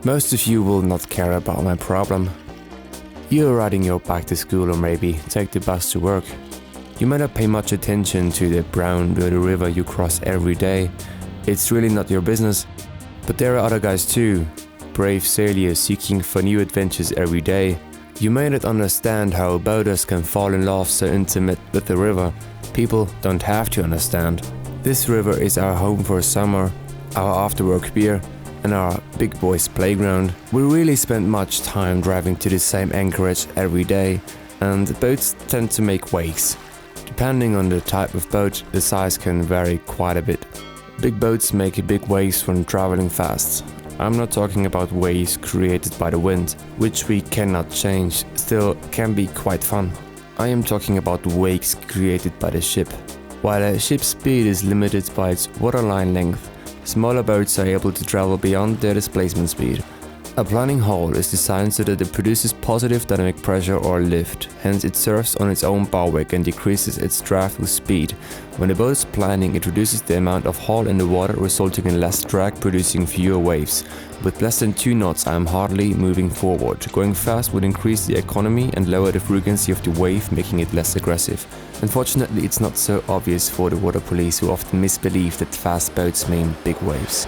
Most of you will not care about my problem. You're riding your bike to school or maybe take the bus to work. You might not pay much attention to the brown, dirty river you cross every day. It's really not your business. But there are other guys too, brave sailors seeking for new adventures every day. You may not understand how boaters can fall in love so intimate with the river. People don't have to understand. This river is our home for summer, our after-work beer, and our big boys' playground. We really spend much time driving to the same anchorage every day, and the boats tend to make waves. Depending on the type of boat, the size can vary quite a bit. Big boats make big waves when traveling fast. I'm not talking about waves created by the wind, which we cannot change, still can be quite fun. I am talking about wakes created by the ship. While a ship's speed is limited by its waterline length, smaller boats are able to travel beyond their displacement speed. A planing hull is designed so that it produces positive dynamic pressure or lift, hence it surfs on its own bowwake and decreases its draft with speed. When the boat is planing, it reduces the amount of hull in the water, resulting in less drag, producing fewer waves. With less than 2 knots I am hardly moving forward. Going fast would increase the economy and lower the frequency of the wave, making it less aggressive. Unfortunately, it's not so obvious for the water police, who often misbelieve that fast boats mean big waves.